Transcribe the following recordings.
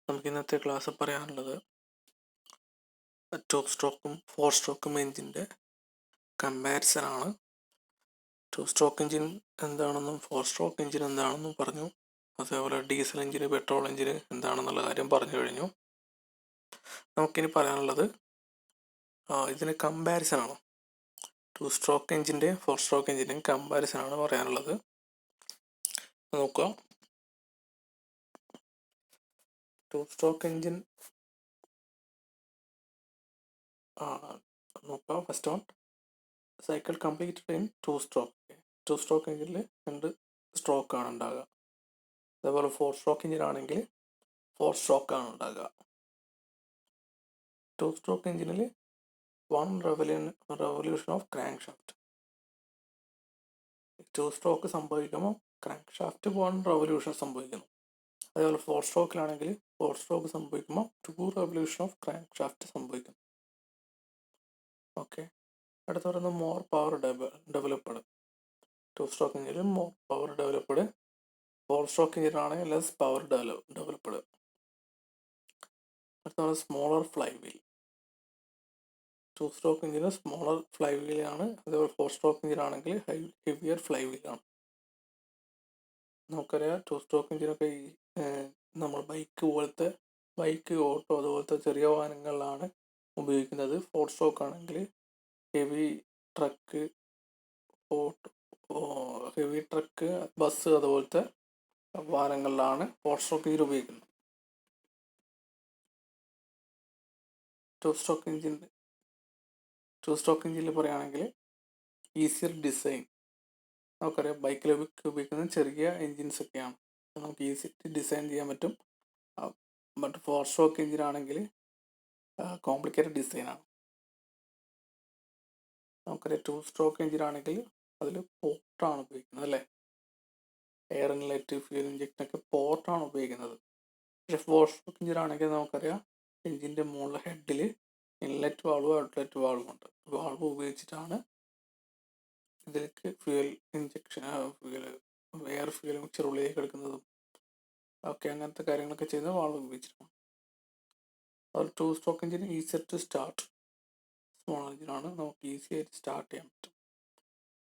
നമുക്ക് ഇന്നത്തെ ക്ലാസ് പറയാനുള്ളത് ടു സ്ട്രോക്കും ഫോർ സ്ട്രോക്കും എഞ്ചിൻ്റെ കമ്പാരിസൺ ആണ്. ടു സ്ട്രോക്ക് എഞ്ചിൻ എന്താണെന്നും ഫോർ സ്ട്രോക്ക് എഞ്ചിൻ എന്താണെന്നും പറഞ്ഞു. അതേപോലെ ഡീസൽ എഞ്ചിന് പെട്രോൾ എഞ്ചിന് എന്താണെന്നുള്ള കാര്യം പറഞ്ഞു കഴിഞ്ഞു. നമുക്കിനി പറയാനുള്ളത് ഇതിന് കമ്പാരിസൺ ആണ്. ടു സ്ട്രോക്ക് എഞ്ചിൻ്റെ ഫോർ സ്ട്രോക്ക് എഞ്ചിൻ്റെയും കമ്പാരിസൺ ആണ് പറയാനുള്ളത്. നോക്കാം. ടു സ്ട്രോക്ക് എഞ്ചിൻ നോക്കാം. First on cycle completed in two stroke. Two stroke എഞ്ചിനിൽ 2 സ്ട്രോക്കാണ് ഉണ്ടാകുക. അതേപോലെ ഫോർ സ്ട്രോക്ക് എഞ്ചിൻ ആണെങ്കിൽ 4 സ്ട്രോക്കാണ് ഉണ്ടാകുക. ടു സ്ട്രോക്ക് എഞ്ചിനിൽ 1 revolution of crankshaft. Two stroke സംഭവിക്കുമ്പോൾ ക്രാങ്ക് ഷാഫ്റ്റ് 1 revolution സംഭവിക്കുന്നു. അതേപോലെ ഫോർ സ്ട്രോക്കിലാണെങ്കിൽ 4 സ്ട്രോക്ക് സംഭവിക്കുമ്പോൾ 2 revolution ഓഫ് ക്രാങ്ക് ഷാഫ്റ്റ് സംഭവിക്കുന്നു. ഓക്കെ, അടുത്ത പറയുന്നത് more power developed. Two stroke എഞ്ചിനിൽ more power developed. Four stroke എഞ്ചിനാണെങ്കിൽ ലെസ് പവർ ഡെവലപ്ഡ്. അടുത്ത smaller flywheel. Two stroke എഞ്ചിന് സ്മോളർ ഫ്ലൈ വീലാണ്. അതേപോലെ ഫോർ സ്ട്രോക്ക് എഞ്ചിൻ ആണെങ്കിൽ ഹെവിയർ ഫ്ലൈ വീലാണ്. നമുക്കറിയാം ടു സ്ട്രോക്ക് എഞ്ചിനൊക്കെ ഈ നമ്മൾ ബൈക്ക് ഓട്ടോ അതുപോലത്തെ ചെറിയ വാഹനങ്ങളിലാണ് ഉപയോഗിക്കുന്നത്. ഫോർ സ്ട്രോക്ക് ആണെങ്കിൽ ഹെവി ട്രക്ക്, ബസ് അതുപോലത്തെ വാഹനങ്ങളിലാണ് ഫോർ സ്ട്രോക്ക് എഞ്ചിൻ ഉപയോഗിക്കുന്നത്. ടു സ്ട്രോക്ക് എഞ്ചിനിൽ പറയുകയാണെങ്കിൽ ഈസിയർ ഡിസൈൻ. നമുക്കറിയാം ബൈക്കിലൊക്കെ ഉപയോഗിക്കുന്നത് ചെറിയ എൻജിൻസ് ഒക്കെയാണ്, നമുക്ക് ഈസി ഡിസൈൻ ചെയ്യാൻ പറ്റും. ബട്ട് ഫോർ സ്ട്രോക്ക് എഞ്ചിൻ ആണെങ്കിൽ കോംപ്ലിക്കേറ്റഡ് ഡിസൈനാണ്. നമുക്കറിയാം ടു സ്ട്രോക്ക് എഞ്ചിൻ ആണെങ്കിൽ അതിൽ പോർട്ടാണ് ഉപയോഗിക്കുന്നത് അല്ലേ. എയർ ഇൻലെറ്റ്, ഫ്യൂൽ ഇഞ്ചക്ടൊക്കെ പോർട്ടാണ് ഉപയോഗിക്കുന്നത്. പക്ഷേ ഫോർ സ്ട്രോക്ക് എഞ്ചിൻ ആണെങ്കിൽ നമുക്കറിയാം എഞ്ചിൻ്റെ മുകളിൽ ഹെഡിൽ ഇൻലെറ്റ് വാൾവ് ഔട്ട്ലെറ്റ് വാൾവ് ഉണ്ട്. വാൾവ് ഉപയോഗിച്ചിട്ടാണ് ഇതിലേക്ക് fuel injection, air fuel mixer ഉള്ളിലേക്ക് എടുക്കുന്നതും ഓക്കെ, അങ്ങനത്തെ കാര്യങ്ങളൊക്കെ ചെയ്യുന്നത് വാൾവ് ഉപയോഗിച്ചിട്ടാണ്. അതുപോലെ two stroke engine easier to start. Small എഞ്ചിനാണ്, നമുക്ക് ഈസി ആയിട്ട് സ്റ്റാർട്ട് ചെയ്യാൻ പറ്റും.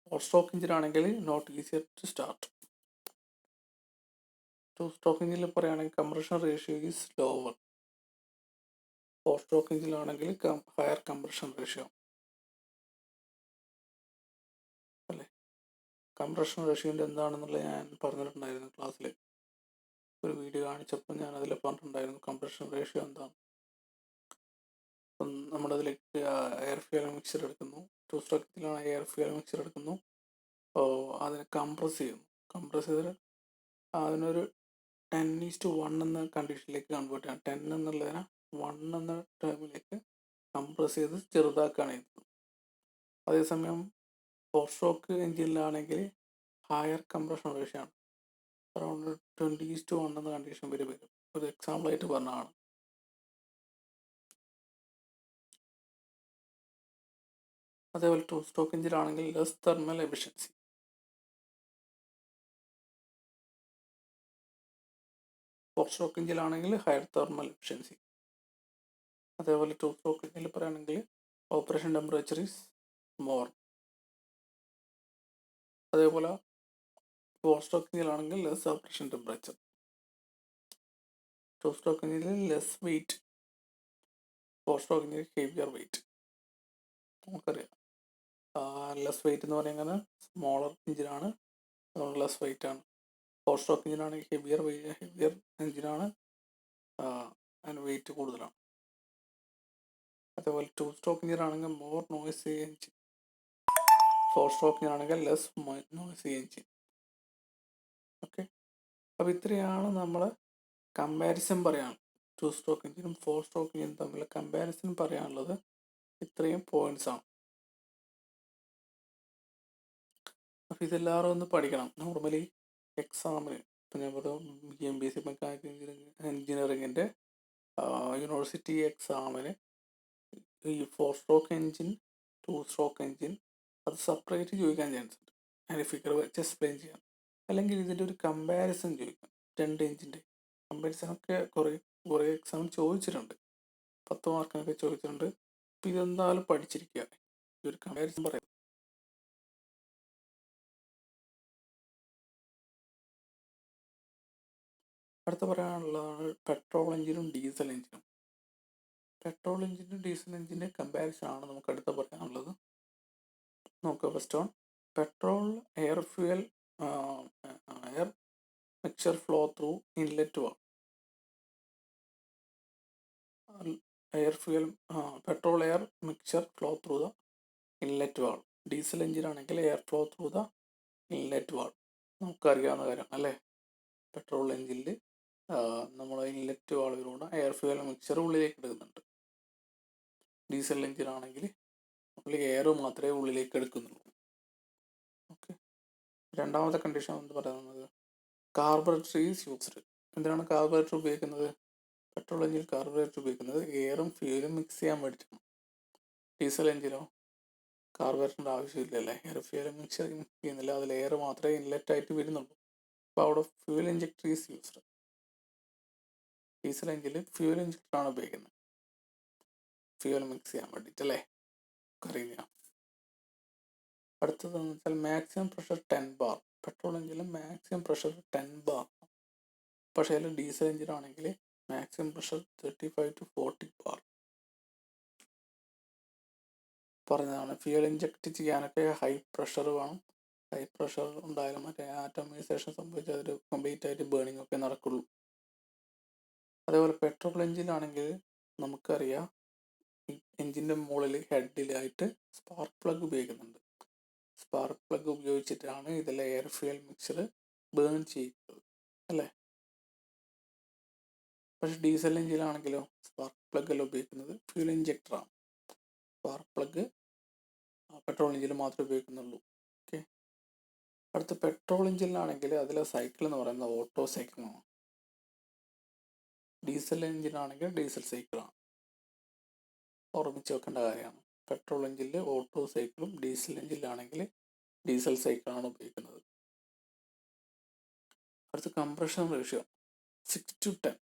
ഫോർ സ്ട്രോക്ക് എഞ്ചിൻ ആണെങ്കിൽ not easier to start. Two stroke എഞ്ചിനിൽ പറയുകയാണെങ്കിൽ compression ratio is lower. Four stroke എഞ്ചിനാണെങ്കിൽ ഹയർ കംപ്രഷൻ റേഷ്യോ അല്ലേ. കംപ്രഷൻ റേഷ്യോൻ്റെ എന്താണെന്നുള്ളത് ഞാൻ പറഞ്ഞിട്ടുണ്ടായിരുന്നു ക്ലാസ്സിൽ. ഒരു വീഡിയോ കാണിച്ചപ്പോൾ ഞാൻ അതിൽ പറഞ്ഞിട്ടുണ്ടായിരുന്നു കംപ്രഷൻ റേഷ്യോ എന്താണ്. അപ്പം നമ്മളതിലേക്ക് എയർ ഫ്യൂൽ മിക്സർ എടുക്കുന്നു. ടു സ്ട്രോക്കിലാണ് എയർ ഫ്യൂൽ മിക്സർ എടുക്കുന്നു. അതിനെ കംപ്രസ് ചെയ്യുന്നു. കംപ്രസ് ചെയ്തിട്ട് അതിനൊരു 10:1 എന്ന കണ്ടീഷനിലേക്ക് കൺവേർട്ട് ചെയ്യാം. 10 എന്നുള്ളതിനെ 1 എന്ന ടേമിലേക്ക് കംപ്രസ് ചെയ്ത് ചെറുതാക്കുകയാണ് ചെയ്യുന്നത്. അതേസമയം ഫോർ സ്ട്രോക്ക് എഞ്ചിനിലാണെങ്കിൽ ഹയർ കംപ്രഷൻ റേഷ്യോ ആണ്. അറൗണ്ട് 20:1 എന്ന കണ്ടീഷൻ വരും. ഒരു എക്സാമ്പിളായിട്ട് പറഞ്ഞതാണ്. അതേപോലെ ടു സ്ട്രോക്ക് എഞ്ചിനാണെങ്കിൽ less thermal efficiency. Four stroke എഞ്ചിനാണെങ്കിൽ ഹയർ തെർമൽ എഫിഷ്യൻസി. അതേപോലെ ടു സ്ട്രോക്ക് എഞ്ചിനിൽ പറയുകയാണെങ്കിൽ ഓപ്പറേഷൻ ടെമ്പറേച്ചർ ഈസ് മോർ. അതേപോലെ ഫോർ സ്ട്രോക്ക് എഞ്ചിനാണെങ്കിൽ less operation temperature. Two stroke എഞ്ചിനിൽ ലെസ് വെയിറ്റ്, ഫോർ സ്ട്രോക്ക് എഞ്ചിനിൽ ഹെവിയർ വെയിറ്റ്. നമുക്കറിയാം ലെസ് വെയിറ്റ് എന്ന് പറയുന്നത് സ്മോളർ എഞ്ചിനാണ്, അതുകൊണ്ട് ലെസ് വെയിറ്റ് ആണ്. ഫോർ സ്ട്രോക്ക് എഞ്ചിനാണെങ്കിൽ ഹെവിയർ എഞ്ചിനാണ്, അതിന് വെയിറ്റ് കൂടുതലാണ്. അതേപോലെ ടു സ്ട്രോക്ക് എഞ്ചിനാണെങ്കിൽ more noisy engine, four stroke എഞ്ചിനാണെങ്കിൽ ലെസ് നോയ്സി എഞ്ചിൻ. ഓക്കെ, അപ്പോൾ ഇത്രയാണ് നമ്മൾ കമ്പാരിസൺ പറയാൻ. ടു സ്ട്രോക്ക് എഞ്ചിനും ഫോർ സ്ട്രോക്ക് എഞ്ചിനും തമ്മിലുള്ള കമ്പാരിസൺ പറയാനുള്ളത് ഇത്രയും പോയിന്റ്സ് ആണ്. അപ്പോൾ ഇതെല്ലാവരും ഒന്ന് പഠിക്കണം. നോർമലി എക്സാമിന് ഇപ്പം ഞാൻ പറഞ്ഞു MPFI മെക്കാനിക്കൽ എഞ്ചിനീയറിങ്ങിൻ്റെ യൂണിവേഴ്സിറ്റി എക്സാമിന് ഈ four stroke engine, two stroke engine അത് സെപ്പറേറ്റ് ചോദിക്കാൻ ചാൻസ് ഉണ്ട്. അതിൻ്റെ ഫിഗർ വെച്ച് എക്സ്പ്ലെയിൻ ചെയ്യാം. അല്ലെങ്കിൽ ഇതിൻ്റെ ഒരു കമ്പാരിസൺ ചോദിക്കും. 2 എഞ്ചിൻ്റെ കമ്പാരിസണൊക്കെ കുറേ എക്സാം ചോദിച്ചിട്ടുണ്ട്, 10 മാർക്കിനൊക്കെ ചോദിച്ചിട്ടുണ്ട്. അപ്പം ഇതെന്തായാലും പഠിച്ചിരിക്കുക, ഈ ഒരു കമ്പാരിസൺ പറയാം. അടുത്ത പറയാനുള്ളതാണ് പെട്രോൾ എഞ്ചിനും ഡീസൽ എഞ്ചിനും. പെട്രോൾ എഞ്ചിനും ഡീസൽ എഞ്ചിൻ്റെ കമ്പാരിസൺ ആണ് നമുക്ക് അടുത്ത് പറയാനുള്ളത്. നോക്കുക, first on petrol air mixer flow through inlet valve. Petrol air mixer flow through the inlet valve. Diesel engine ആണെങ്കിൽ air flow through the inlet valve. നമുക്കറിയാവുന്ന കാര്യമാണ് അല്ലേ. പെട്രോൾ എഞ്ചിനിൽ നമ്മൾ ഇൻലെറ്റ് വാൾവിലൂടെ എയർ ഫ്യൂൽ മിക്സർ ഉള്ളിലേക്ക് എടുക്കുന്നുണ്ട്. ഡീസൽ എഞ്ചിൻ ആണെങ്കിൽ നമ്മൾ എയർ മാത്രമേ ഉള്ളിലേക്ക് എടുക്കുന്നുള്ളൂ. ഓക്കെ. രണ്ടാമത്തെ കണ്ടീഷൻ എന്ന് പറയുന്നത് കാർബറേറ്റർ ഈസ് യൂസ്ഡ്. എന്തിനാണ് കാർബറേറ്റർ ഉപയോഗിക്കുന്നത്? പെട്രോൾ എഞ്ചിൻ കാർബറേറ്റർ ഉപയോഗിക്കുന്നത് എയറും ഫ്യൂലും മിക്സ് ചെയ്യാൻ വേണ്ടിയിട്ടാണ്. ഡീസൽ എഞ്ചിനോ കാർബറേറ്ററിൻ്റെ ആവശ്യമില്ലല്ലേ, എയർ ഫ്യൂലും മിക്സ് ചെയ്യുന്നില്ല, അതിൽ എയർ മാത്രമേ ഇൻലെറ്റ് ആയിട്ട് വരുന്നുള്ളൂ. അപ്പോൾ അവിടെ fuel injector is used. Diesel എഞ്ചിനിൽ ഫ്യൂൽ ഇഞ്ചക്ടറാണ് ഉപയോഗിക്കുന്നത്, ഫ്യൂൽ മിക്സ് ചെയ്യാൻ വേണ്ടിയിട്ടല്ലേ, അറിയുക. അടുത്തതെന്ന് വെച്ചാൽ മാക്സിമം പ്രഷർ 10 ബാർ. പെട്രോൾ എഞ്ചിനിൽ മാക്സിമം പ്രഷർ 10 ബാർ, പക്ഷേ അതിൽ diesel എഞ്ചിനാണെങ്കിൽ maximum pressure 35 to 40 bar. പറഞ്ഞതാണ് ഫ്യൂൽ ഇഞ്ചക്ട് ചെയ്യാനൊക്കെ ഹൈ പ്രഷർ വേണം. ഹൈ പ്രഷർ ഉണ്ടായാലും മറ്റേ ആറ്റമൈസേഷൻ സംഭവിച്ചാൽ അതൊരു കംപ്ലീറ്റ് ആയിട്ട് ബേണിംഗ് ഒക്കെ നടക്കുള്ളൂ. അതേപോലെ പെട്രോൾ എഞ്ചിനാണെങ്കിൽ നമുക്കറിയാം എഞ്ചിൻ്റെ മുകളിൽ ഹെഡിലായിട്ട് സ്പാർക്ക് പ്ലഗ് ഉപയോഗിക്കുന്നുണ്ട്. സ്പാർക്ക് പ്ലഗ് ഉപയോഗിച്ചിട്ടാണ് ഇതിലെ എയർ ഫ്യൂൽ മിക്സർ ബേൺ ചെയ്യുന്നത് അല്ലേ. പക്ഷെ ഡീസൽ എഞ്ചിനാണെങ്കിലോ സ്പാർക്ക് പ്ലഗ് അല്ല ഉപയോഗിക്കുന്നത്, ഫ്യൂൽ ഇഞ്ചക്ടറാണ്. സ്പാർക്ക് പ്ലഗ് പെട്രോൾ എഞ്ചിനിൽ മാത്രമേ ഉപയോഗിക്കുന്നുള്ളൂ. ഓക്കെ. അടുത്ത പെട്രോൾ എഞ്ചിനാണെങ്കിൽ അതിലെ സൈക്കിൾ എന്ന് പറയുന്നത് ഓട്ടോ സൈക്കിളാണ്. ഡീസൽ എഞ്ചിനാണെങ്കിൽ ഡീസൽ സൈക്കിളാണ്. ഓർമ്മിച്ച് വെക്കേണ്ട കാര്യമാണ്. പെട്രോൾ എഞ്ചിനിൽ ഓട്ടോ സൈക്കിളും ഡീസൽ എഞ്ചിനിലാണെങ്കിൽ ഡീസൽ സൈക്കിളാണ് ഉപയോഗിക്കുന്നത്. അടുത്ത കംപ്രഷൻ റേഷ്യോ 6 to 10.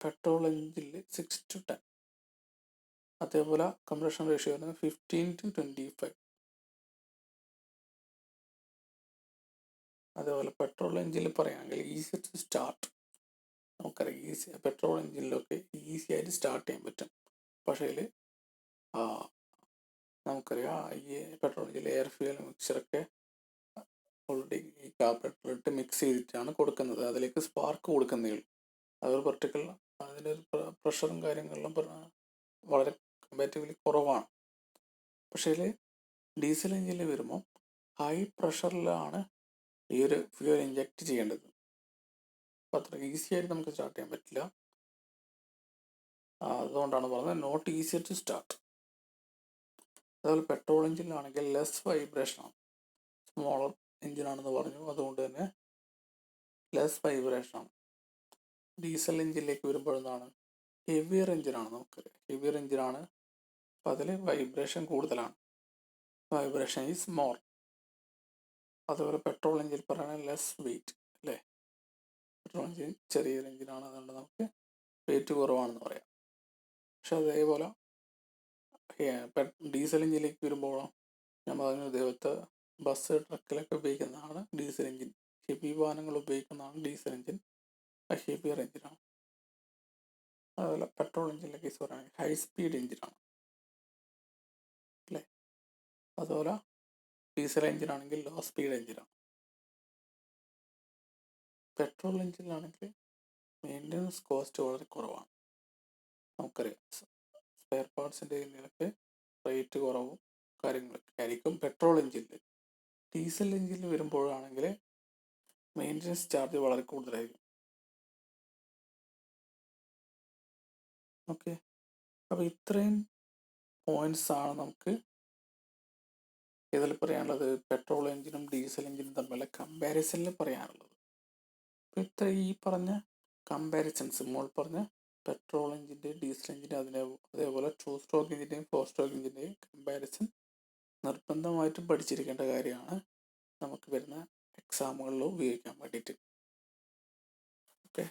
പെട്രോൾ എഞ്ചിനിൽ 6 to 10. അതേപോലെ കംപ്രഷൻ റേഷ്യോ 15 to 25. അതേപോലെ പെട്രോൾ എഞ്ചിനിൽ പറയുകയാണെങ്കിൽ ഈസി ടു സ്റ്റാർട്ട്. നമുക്കറിയാം പെട്രോൾ എഞ്ചിനിലൊക്കെ ഈസി ആയിട്ട് സ്റ്റാർട്ട് ചെയ്യാൻ പറ്റും. പക്ഷേ നമുക്കറിയാം ഈ പെട്രോൾ എഞ്ചിനിൽ എയർ ഫ്യൂൽ മിക്സറൊക്കെ ഓൾറെഡി ഈ കാർബറേറ്ററിലിട്ട് മിക്സ് ചെയ്തിട്ടാണ് കൊടുക്കുന്നത്. അതിലേക്ക് സ്പാർക്ക് കൊടുക്കുന്നേ ഉള്ളൂ. അതൊരു പർട്ടിക്കുലർ അതിൻ്റെ ഒരു പ്രഷറും കാര്യങ്ങളിലും വളരെ കമ്പാരിറ്റീവ്ലി കുറവാണ്. പക്ഷേ ഡീസൽ എഞ്ചിനിൽ വരുമ്പോൾ ഹൈ പ്രഷറിലാണ് ഈ ഒരു ഫ്യൂൽ ഇഞ്ചക്ട് ചെയ്യേണ്ടത്. അപ്പോൾ അത്ര ഈസി ആയിട്ട് നമുക്ക് സ്റ്റാർട്ട് ചെയ്യാൻ പറ്റില്ല. അതുകൊണ്ടാണ് പറഞ്ഞത് നോട്ട് ഈസി ടു സ്റ്റാർട്ട്. അതുപോലെ പെട്രോൾ എഞ്ചിനിലാണെങ്കിൽ ലെസ് വൈബ്രേഷനാണ്. സ്മോളർ എഞ്ചിനാണെന്ന് പറഞ്ഞു, അതുകൊണ്ട് തന്നെ ലെസ് വൈബ്രേഷനാണ്. ഡീസൽ എഞ്ചിനിലേക്ക് വരുമ്പോഴെന്താണ് ഹെവിയർ എഞ്ചിനാണ്. നമുക്കറിയാം ഹെവിയർ എഞ്ചിനാണ്, അപ്പോൾ അതിൽ വൈബ്രേഷൻ കൂടുതലാണ്. Vibration is more. അതുപോലെ പെട്രോൾ എഞ്ചിൻ പറയുന്നത് ലെസ് വെയിറ്റ് അല്ലേ. പെട്രോൾ എഞ്ചിൻ ചെറിയൊരു എഞ്ചിനാണ്, അതുകൊണ്ട് നമുക്ക് വെയിറ്റ് കുറവാണെന്ന് പറയാം. പക്ഷെ അതേപോലെ ഡീസൽ എഞ്ചിനിലേക്ക് വരുമ്പോഴോ ഞാൻ പറഞ്ഞു ഇതേപോലത്തെ ബസ് ട്രക്കിലൊക്കെ ഉപയോഗിക്കുന്നതാണ് ഡീസൽ എഞ്ചിൻ. ഹെവി വാഹനങ്ങൾ ഉപയോഗിക്കുന്നതാണ് ഡീസൽ എഞ്ചിൻ, ഹെവിയർ എഞ്ചിനാണ്. അതുപോലെ പെട്രോൾ എഞ്ചിനിലെ കേസ് പറയുകയാണെങ്കിൽ ഹൈ സ്പീഡ് എഞ്ചിനാണ് അല്ലേ. അതുപോലെ ഡീസൽ എഞ്ചിനാണെങ്കിൽ ലോ സ്പീഡ് എഞ്ചിനാണ്. പെട്രോൾ എഞ്ചിനാണെങ്കിൽ മെയിൻ്റനൻസ് കോസ്റ്റ് വളരെ കുറവാണ്. നമുക്കറിയാം സ്പെയർ പാർട്സിൻ്റെ ഇതിനൊക്കെ റേറ്റ് കുറവും കാര്യങ്ങളൊക്കെ ആയിരിക്കും പെട്രോൾ എഞ്ചിനിൽ. ഡീസൽ എഞ്ചിനിൽ വരുമ്പോഴാണെങ്കിൽ മെയിൻ്റനൻസ് ചാർജ് വളരെ കൂടുതലായിരിക്കും. ഓക്കെ. അപ്പോൾ ഇത്രയും പോയിന്റ്സാണ് നമുക്ക് ഇതിൽ പറയാനുള്ളത്, പെട്രോൾ എഞ്ചിനും ഡീസൽ എഞ്ചിനും തമ്മിലുള്ള കമ്പാരിസണിൽ പറയാനുള്ളത്. അപ്പോൾ ഇത്ര ഈ പറഞ്ഞ കമ്പാരിസൺസ് മോൾ പറഞ്ഞ പെട്രോൾ എഞ്ചിൻ്റെ ഡീസൽ എഞ്ചിൻ്റെ അതേപോലെ 2 സ്ട്രോക്ക് എഞ്ചിൻ്റെയും 4 സ്ട്രോക്ക് എഞ്ചിൻ്റെയും കമ്പാരിസൺ നിർബന്ധമായിട്ടും പഠിച്ചിരിക്കേണ്ട കാര്യമാണ്. നമുക്ക് വരുന്ന എക്സാമുകളിൽ ഉപയോഗിക്കാൻ വേണ്ടിയിട്ട്. ഓക്കെ,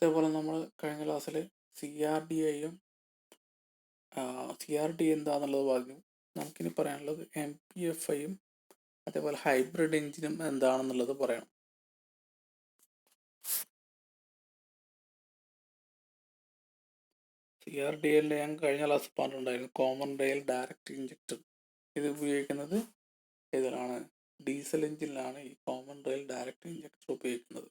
അതേപോലെ നമ്മൾ കഴിഞ്ഞ ക്ലാസ്സിൽ CRDIയും CRD എന്താണെന്നുള്ളത് പറഞ്ഞു. നമുക്കിനി പറയാനുള്ളത് MPFIയും അതേപോലെ ഹൈബ്രിഡ് എഞ്ചിനും എന്താണെന്നുള്ളത് പറയണം. CRDയിൽ ഞാൻ കഴിഞ്ഞ ക്ലാസ് പറഞ്ഞിട്ടുണ്ടായിരുന്നു, കോമൺ റെയിൽ ഡയറക്റ്റ് ഇഞ്ചക്ടർ. ഇത് ഉപയോഗിക്കുന്നത് ഇതിലാണ്, ഡീസൽ എഞ്ചിനിലാണ് ഈ കോമൺ റെയിൽ ഡയറക്റ്റ് ഇഞ്ചക്ടർ ഉപയോഗിക്കുന്നത്.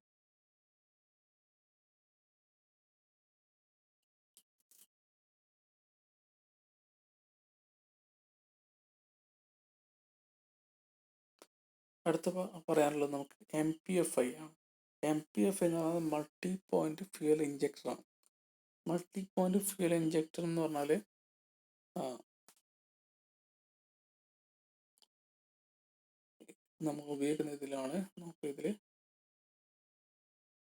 അടുത്ത പറയാനുള്ളത് നമുക്ക് MPFI ആണ്. MPFI എന്ന് പറയുന്നത് മൾട്ടി പോയിന്റ് ഫ്യൂൽ ഇഞ്ചക്ടർ ആണ്. മൾട്ടി പോയിന്റ് ഫ്യൂൽ ഇഞ്ചക്ടർ എന്ന് പറഞ്ഞാൽ നമുക്ക് ഉപയോഗിക്കുന്ന ഇതിലാണ്, ഇതിൽ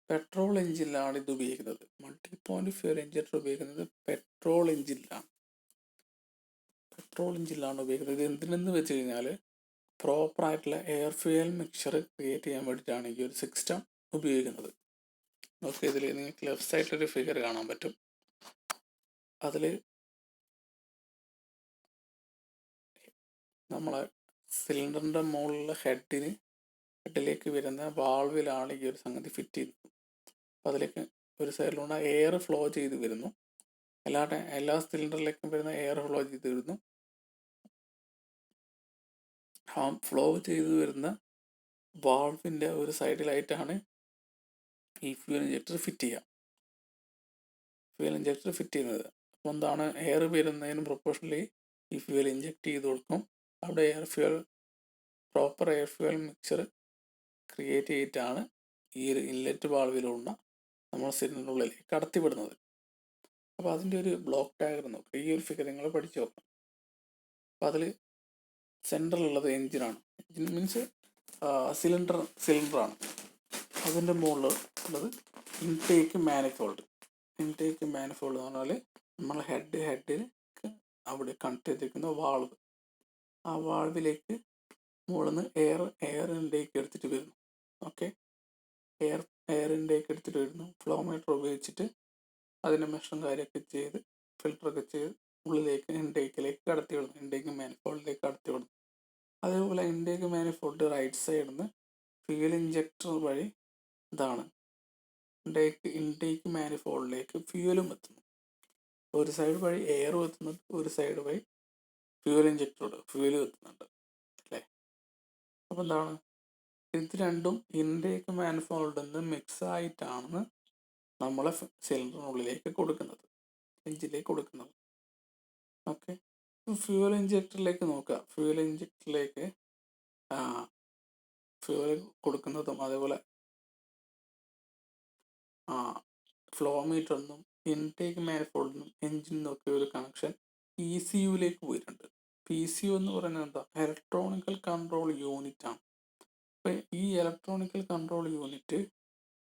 പെട്രോൾ എഞ്ചിനിലാണ് ഇത് ഉപയോഗിക്കുന്നത്. മൾട്ടി പോയിന്റ് ഫ്യൂൽ ഇഞ്ചക്ടർ ഉപയോഗിക്കുന്നത് പെട്രോൾ എഞ്ചിനിലാണ് ഉപയോഗിക്കുന്നത്. ഇത് എന്തിനെന്ന് വെച്ച് കഴിഞ്ഞാൽ പ്രോപ്പർ ആയിട്ടുള്ള എയർ ഫ്യൂൽ മിക്സ്ചർ ക്രിയേറ്റ് ചെയ്യാൻ വേണ്ടിയിട്ടാണ് ഈ ഒരു സിസ്റ്റം ഉപയോഗിക്കുന്നത്. ഓക്കെ, ഇതിൽ നിങ്ങൾക്ക് ലെഫ്റ്റ് സൈഡിലൊരു ഫിഗർ കാണാൻ പറ്റും. അതിൽ നമ്മളെ സിലിണ്ടറിൻ്റെ മുകളിലുള്ള ഹെഡിലേക്ക് വരുന്ന വാൾവിലാണ് ഈ ഒരു സംഗതി ഫിറ്റ് ചെയ്യുന്നത്. അപ്പോൾ അതിലേക്ക് ഒരു സൈഡിലൂടെ എയർ ഫ്ലോ ചെയ്ത് വരുന്നു. എല്ലാ സിലിണ്ടറിലേക്കും വരുന്ന എയർ ഫ്ലോ ചെയ്ത് വരുന്നു. ആ ഫ്ലോ ചെയ്ത് വരുന്ന വാൾവിൻ്റെ ഒരു സൈഡിലായിട്ടാണ് ഈ ഫ്യൂൽ ഇഞ്ചക്ടർ ഫിറ്റ് ചെയ്യുന്നത്. അപ്പോൾ എന്താണ്, എയർ വരുന്നതിന് പ്രൊപ്പോർഷണലി ഈ ഫ്യൂൽ ഇഞ്ചക്ട് ചെയ്ത് കൊടുക്കും. അവിടെ proper air fuel mixture create ചെയ്തിട്ടാണ് ഈ ഒരു ഇൻലെറ്റ് വാൾവിലുള്ള നമ്മൾ സിലിണ്ടറിനുള്ളിലേക്ക് കടത്തിവിടുന്നത്. അപ്പോൾ അതിൻ്റെ ഒരു ബ്ലോക്ക് ഡയഗ്രം നോക്കുക. ഈ ഒരു ഫിഗർ നിങ്ങൾ പഠിച്ചു നോക്കണം. അപ്പോൾ അതിൽ സെൻറ്ററിലുള്ളത് എഞ്ചിനാണ്. എഞ്ചിൻ മീൻസ് സിലിണ്ടറാണ്. അതിൻ്റെ മുകളിൽ ഉള്ളത് ഇൻടേക്ക് മാനിഫോൾഡ് എന്ന് പറഞ്ഞാൽ നമ്മൾ ഹെഡിൽ അവിടെ കണക്ട് ചെയ്തിരിക്കുന്ന വാൾവ്. ആ വാൾവിലേക്ക് മുകളിൽ നിന്ന് എയർ ഇൻടേക്ക് എടുത്തിട്ട് വരുന്നു. ഓക്കെ, എയർ ഇൻടേക്ക് എടുത്തിട്ട് വരുന്നു. ഫ്ലോ മീറ്റർ ഉപയോഗിച്ചിട്ട് അതിൻ്റെ മെഷറും കാര്യമൊക്കെ ചെയ്ത് ഫിൽറ്ററൊക്കെ ചെയ്ത് ഉള്ളിലേക്ക് ഇൻടേക്കിലേക്ക് കടത്തി വിടുന്നു. ഇൻടേക്ക് മാനിഫോൾഡിലേക്ക് കടത്തി വിടുന്നു. അതേപോലെ ഇൻടേക്ക് മാനിഫോൾഡ് റൈറ്റ് സൈഡിൽ നിന്ന് ഫ്യൂൽ ഇഞ്ചക്ടർ വഴി ഇൻടേക്ക് മാനിഫോൾഡിലേക്ക് ഫ്യൂലും എത്തുന്നു. ഒരു സൈഡ് വഴി എയറും എത്തുന്നുണ്ട്, ഒരു സൈഡ് വഴി ഫ്യൂൽ എത്തുന്നുണ്ട് അല്ലേ. അപ്പോൾ എന്താണ്, ഇത് രണ്ടും ഇൻടേക്ക് മാനിഫോൾഡിൽ നിന്ന് മിക്സ് ആയിട്ടാണ് നമ്മളെ സിലിണ്ടറിനുള്ളിലേക്ക് കൊടുക്കുന്നത്, എഞ്ചിനിലേക്ക് കൊടുക്കുന്നത്. ഓക്കെ, ഫ്യൂൽ ഇഞ്ചക്ടറിലേക്ക് നോക്കുക. ഫ്യൂൽ കൊടുക്കുന്നതും അതേപോലെ ഫ്ലോ മീറ്ററിനും ഇൻടേക്ക് മാനിഫോൾഡിനും എഞ്ചിനൊക്കെ ഒരു കണക്ഷൻ PCUലേക്ക് പോയിട്ടുണ്ട്. PCU എന്ന് പറയുന്നത് എന്താ, ഇലക്ട്രോണിക്കൽ കൺട്രോൾ യൂണിറ്റ് ആണ്. അപ്പം ഈ electronical control unit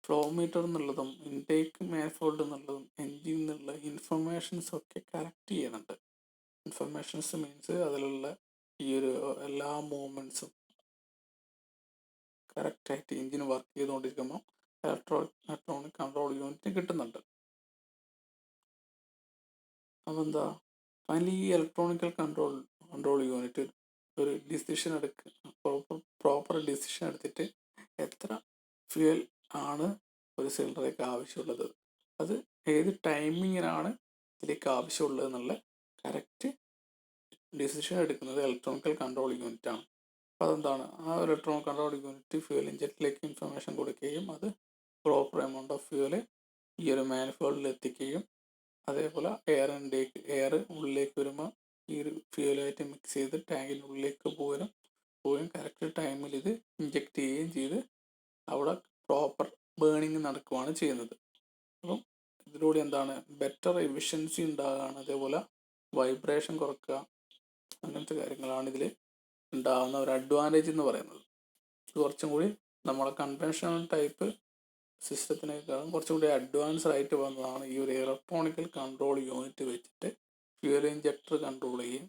flow meter എന്നുള്ളതും ഇൻടേക്ക് മാനിഫോൾഡ് എന്നുള്ളതും എഞ്ചിൻ എന്നുള്ള ഇൻഫർമേഷൻസ് ഒക്കെ കറക്റ്റ് ചെയ്യുന്നുണ്ട്. ഇൻഫർമേഷൻസ് മീൻസ് അതിലുള്ള ഈ ഒരു എല്ലാ മൂവ്മെൻറ്റ്സും കറക്റ്റായിട്ട് എഞ്ചിൻ വർക്ക് ചെയ്തുകൊണ്ടിരിക്കുമ്പോൾ ഇലക്ട്രോണിക് കൺട്രോൾ യൂണിറ്റ് കിട്ടുന്നുണ്ട്. അപ്പോൾ എന്താ, ഫൈനലി ഈ ഇലക്ട്രോണിക്കൽ കൺട്രോൾ യൂണിറ്റ് ഒരു ഡിസിഷൻ പ്രോപ്പർ ഡിസിഷൻ എടുത്തിട്ട് എത്ര ഫ്യൂൽ ആണ് ഒരു സിലിണ്ടറിലേക്ക് ആവശ്യമുള്ളത്, അത് ഏത് ടൈമിങ്ങിനാണ് ഇതിലേക്ക് ആവശ്യമുള്ളത് എന്നുള്ള കറക്റ്റ് ഡിസിഷൻ എടുക്കുന്നത് ഇലക്ട്രോണിക്കൽ കൺട്രോൾ യൂണിറ്റ് ആണ്. അപ്പോൾ അതെന്താണ്, ആ ഇലക്ട്രോണിക് കൺട്രോൾ യൂണിറ്റ് ഫ്യൂൽ ഇഞ്ചക്ടറിലേക്ക് ഇൻഫർമേഷൻ കൊടുക്കുകയും അത് പ്രോപ്പർ എമൗണ്ട് ഓഫ് ഫ്യൂല് ഈ ഒരു മാനിഫോൾഡിൽ എത്തിക്കുകയും അതേപോലെ എയർ ഉള്ളിലേക്ക് വരുമ്പോൾ ഈ ഒരു ഫ്യൂലായിട്ട് മിക്സ് ചെയ്ത് ടാങ്കിൻ്റെ ഉള്ളിലേക്ക് പോവുകയും കറക്റ്റ് ടൈമിൽ ഇത് ഇഞ്ചക്ട് ചെയ്യുകയും ചെയ്ത് അവിടെ പ്രോപ്പർ ബേണിങ് നടക്കുകയാണ് ചെയ്യുന്നത്. അപ്പം ഇതിലൂടെ എന്താണ്, ബെറ്റർ എഫിഷ്യൻസി ഉണ്ടാകുകയാണ്. അതേപോലെ വൈബ്രേഷൻ കുറക്കുക, അങ്ങനത്തെ കാര്യങ്ങളാണ് ഇതിൽ ഉണ്ടാകുന്ന ഒരു അഡ്വാൻറ്റേജ് എന്ന് പറയുന്നത്. ഇത് കുറച്ചും കൂടി നമ്മളെ കൺവെൻഷണൽ ടൈപ്പ് സിസ്റ്റത്തിനേക്കാളും കുറച്ചും കൂടി അഡ്വാൻസ്ഡ് ആയിട്ട് വന്നതാണ് ഈ ഒരു ഇലക്ട്രോണിക്കൽ കൺട്രോൾ യൂണിറ്റ് വെച്ചിട്ട് ഫ്യൂൽ ഇഞ്ചക്ടർ കൺട്രോൾ ചെയ്യും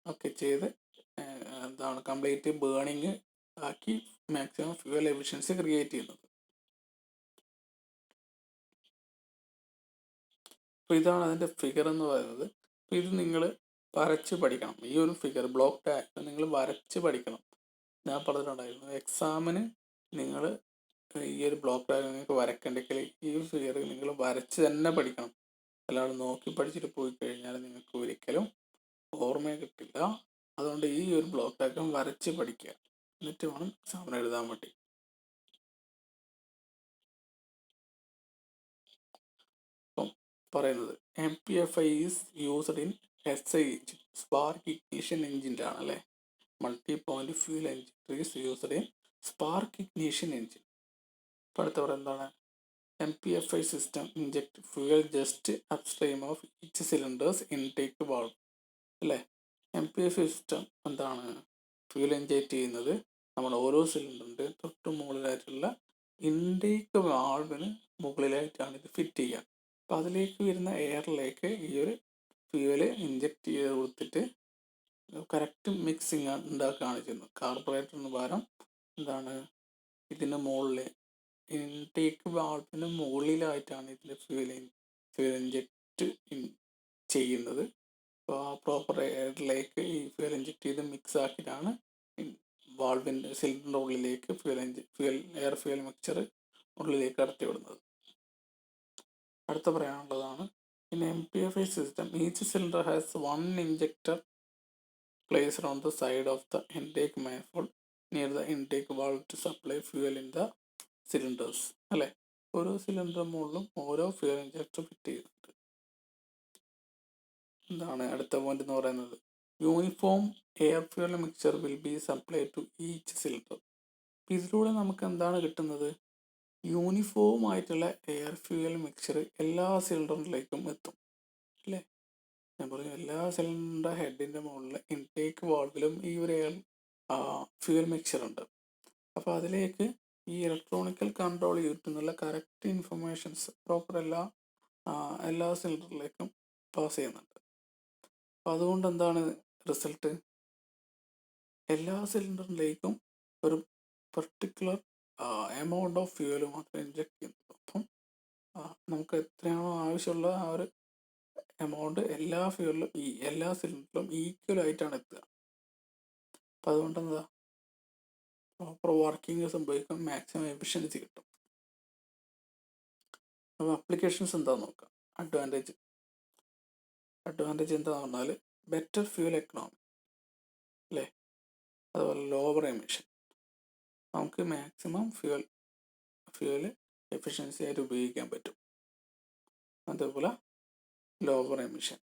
ഒക്കെ ചെയ്ത് എന്താണ് കംപ്ലീറ്റ് ബേണിങ് ആക്കി മാക്സിമം ഫ്യൂവൽ എഫിഷ്യൻസി ക്രിയേറ്റ് ചെയ്യുന്നത്. അപ്പോൾ ഇതാണ് അതിൻ്റെ ഫിഗർ എന്ന് പറയുന്നത്. അപ്പോൾ ഇത് നിങ്ങൾ വരച്ച് പഠിക്കണം. ഈ ഒരു ഫിഗർ ബ്ലോക്ക് ഡയഗ്രം നിങ്ങൾ വരച്ച് പഠിക്കണം. ഞാൻ പറഞ്ഞിട്ടുണ്ടായിരുന്നു എക്സാമിന് നിങ്ങൾ ഈ ഒരു ബ്ലോക്ക് ഡയഗ്രം നിങ്ങൾക്ക് വരയ്ക്കണ്ടെങ്കിൽ ഈ ഒരു ഫിഗർ നിങ്ങൾ വരച്ച് തന്നെ പഠിക്കണം. അല്ലാതെ നോക്കി പഠിച്ചിട്ട് പോയി കഴിഞ്ഞാൽ നിങ്ങൾക്ക് ഒരിക്കലും ഓർമ്മയെ കിട്ടില്ല. അതുകൊണ്ട് ഈ ഒരു ബ്ലോക്ക് ഡയഗ്രം വരച്ച് പഠിക്കുക, എന്നിട്ട് വേണം എക്സാമിന് എഴുതാൻ വേണ്ടി. അപ്പം പറയുന്നത് MPFI is used in SI engine, spark ignition എഞ്ചിൻ്റെ ആണ് അല്ലേ. Multi point fuel engine is used in spark ignition engine. ഇപ്പോൾ അടുത്ത പറയുന്നത് എന്താണ്? MPFI system inject fuel just upstream of each cylinders intake valve അല്ലേ. MPFI സിസ്റ്റം എന്താണ്? Fuel inject ചെയ്യുന്നത് നമ്മൾ ഓരോ സിലിണ്ടറിൻ്റെ തൊട്ട് മുകളിലായിട്ടുള്ള ഇൻടേക്ക് വാൾവിന് മുകളിലായിട്ടാണ് ഇത് ഫിറ്റ് ചെയ്യുക. അപ്പോൾ അതിലേക്ക് വരുന്ന എയറിലേക്ക് ഈ ഒരു ഫ്യൂവല് ഇഞ്ചക്ട് ചെയ്ത് കൊടുത്തിട്ട് കറക്റ്റ് മിക്സിങ് ഉണ്ടാക്കുകയാണ് ചെയ്യുന്നത്. കാർബറേറ്ററിന് പകരം എന്താണ് ഇതിൻ്റെ മുകളിൽ ഇൻടേക്ക് വാൾവിന് മുകളിലായിട്ടാണ് ഇതിൻ്റെ ഫ്യൂൽ ഇഞ്ചക്ട് ചെയ്യുന്നത്. അപ്പോൾ ആ പ്രോപ്പർ എയറിലേക്ക് ഈ ഫ്യൂൽ ഇഞ്ചക്ട് ചെയ്ത് മിക്സ് ആക്കിയിട്ടാണ് വാൾവിൻ്റെ സിലിണ്ടറിൻ്റെ ഉള്ളിലേക്ക് എയർ ഫ്യൂൽ മിക്സ്ചർ ഉള്ളിലേക്ക് കടത്തി വിടുന്നത്. അടുത്ത പറയാനുള്ളതാണ് in MPFI system each cylinder has one injector placed on the side of the intake manifold near the intake valve to supply fuel in the cylinders അല്ലേ. ഓരോ സിലിണ്ടർ മുകളിലും ഓരോ ഫ്യൂവൽ ഇഞ്ചക്ടർ ഫിറ്റ് ചെയ്യുന്നുണ്ട്. എന്താണ് അടുത്ത പോയിന്റ് എന്ന് പറയുന്നത്? Uniform air fuel mixture will be supply to each cylinder. ഇതിലൂടെ നമുക്ക് എന്താണ് കിട്ടുന്നത്? യൂണിഫോം ആയിട്ടുള്ള എയർ ഫ്യൂവൽ മിക്സ്ചർ എല്ലാ സിലിണ്ടറിലേക്കും എത്തും അല്ലേ. ഞാൻ പറയും എല്ലാ സിലിണ്ടർ ഹെഡിൻ്റെ മുകളിൽ ഇൻടേക്ക് വാൾവിലും ഈ ഒരു എയർ ഫ്യൂവൽ മിക്സ്ചർ ഉണ്ട്. അപ്പോൾ അതിലേക്ക് ഈ ഇലക്ട്രോണിക്കൽ കൺട്രോൾ യൂണിറ്റ് എന്നുള്ള കറക്റ്റ് ഇൻഫർമേഷൻസ് പ്രോപ്പർ എല്ലാ സിലിണ്ടറിലേക്കും പാസ് ചെയ്യുന്നുണ്ട്. അപ്പോൾ അതുകൊണ്ട് എന്താണ് റിസൾട്ട്? എല്ലാ സിലിണ്ടറിലേക്കും ഒരു പെർട്ടിക്കുലർ എമൗണ്ട് ഓഫ് ഫ്യൂവൽ മാത്രമേ ഇഞ്ചക്ട് ചെയ്യുന്നുള്ളൂ. അപ്പം നമുക്ക് എത്രയാണോ ആവശ്യമുള്ള ആ ഒരു എമൗണ്ട് എല്ലാ ഫ്യൂവലിലും എല്ലാ സിലിണ്ടറിലും ഈക്വൽ ആയിട്ടാണ് എത്തുക. അപ്പം അതുകൊണ്ട് എന്താ പ്രോപ്പർ വർക്കിംഗ് സംഭവിക്കും, മാക്സിമം എഫിഷ്യൻസി കിട്ടും. അപ്പോൾ അപ്ലിക്കേഷൻസ് എന്താണെന്ന് നോക്കാം. അഡ്വാൻറ്റേജ് എന്താണെന്ന് പറഞ്ഞാൽ ബെറ്റർ ഫ്യൂൽ എക്കണോമി അല്ലേ, അതുപോലെ ലോവർ എമിഷൻ. നമുക്ക് മാക്സിമം ഫ്യൂവൽ എഫിഷ്യൻസി ആയിട്ട് ഉപയോഗിക്കാൻ പറ്റും. അതേപോലെ ലോവർ എമിഷൻ,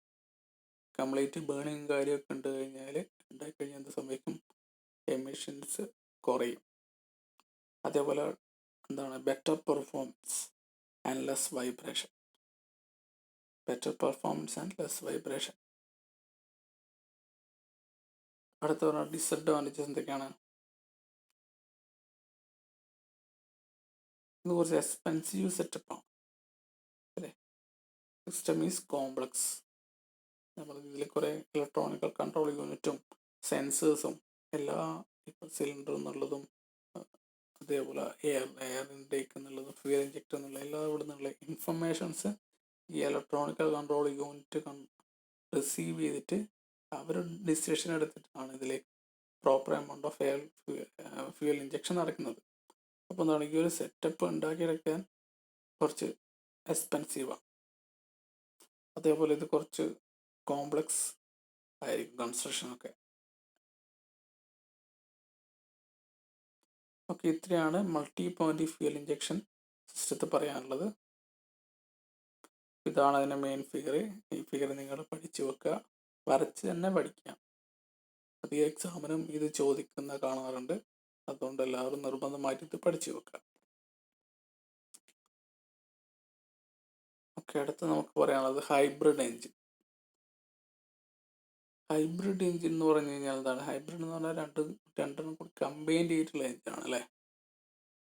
കംപ്ലീറ്റ് ബേണിങ് കാര്യമൊക്കെ ഉണ്ടായിക്കഴിഞ്ഞാൽ എന്ത് സംഭവിക്കും? എമിഷൻസ് കുറയും. അതേപോലെ എന്താണ് better performance and less vibration. അടുത്ത പറഞ്ഞ ഡിസഡ്വാൻറ്റേജസ് എന്തൊക്കെയാണ്? ഇത് കുറച്ച് എക്സ്പെൻസീവ് സെറ്റപ്പാണ് അല്ലേ. System is complex. നമ്മൾ ഇതിൽ കുറേ ഇലക്ട്രോണിക്കൽ കൺട്രോൾ യൂണിറ്റും സെൻസേഴ്സും എല്ലാ സിലിണ്ടർ എന്നുള്ളതും അതേപോലെ എയർ ഇൻടേക്ക് എന്നുള്ളതും ഫ്യൂൽ ഇഞ്ചക്ടർ എന്നുള്ള എല്ലാ ഇവിടെ നിന്നുള്ള ഇൻഫർമേഷൻസ് ഈ ഇലക്ട്രോണിക്കൽ കൺട്രോൾ യൂണിറ്റ് റിസീവ് ചെയ്തിട്ട് അവർ ഡിസിഷൻ എടുത്തിട്ടാണ് ഇതിലേക്ക് proper amount of fuel injection നടക്കുന്നത്. അപ്പോൾ എന്താണ് ഈ ഒരു സെറ്റപ്പ് ഉണ്ടാക്കിയെടുക്കാൻ കുറച്ച് എക്സ്പെൻസീവാണ്. അതേപോലെ ഇത് കുറച്ച് കോംപ്ലക്സ് ആയിരിക്കും കൺസ്ട്രക്ഷനൊക്കെ. ഓക്കെ, ഇത്രയാണ് മൾട്ടി പോയിന്റ് ഫ്യൂൽ ഇഞ്ചക്ഷൻ സിസ്റ്റത്തിൽ പറയാനുള്ളത്. ഇതാണ് അതിൻ്റെ മെയിൻ ഫിഗർ. ഈ ഫിഗർ നിങ്ങൾ പഠിച്ചു വെക്കുക, വരച്ച് തന്നെ പഠിക്കുക. അധികം എക്സാമിനും ഇത് ചോദിക്കുന്ന കാണാറുണ്ട്. അതുകൊണ്ട് എല്ലാവരും നിർബന്ധമായിട്ട് ഇത് പഠിച്ചു വെക്കുക. ഓക്കെ, അടുത്ത് നമുക്ക് പറയാനുള്ളത് ഹൈബ്രിഡ് എഞ്ചിൻ. ഹൈബ്രിഡ് എഞ്ചിൻ എന്ന് പറഞ്ഞു കഴിഞ്ഞാൽ എന്താണ്? ഹൈബ്രിഡ് എന്ന് പറഞ്ഞാൽ രണ്ടെണ്ണം കൂടി കമ്പൈൻഡ് ചെയ്തിട്ടുള്ള എഞ്ചിനാണ് അല്ലേ.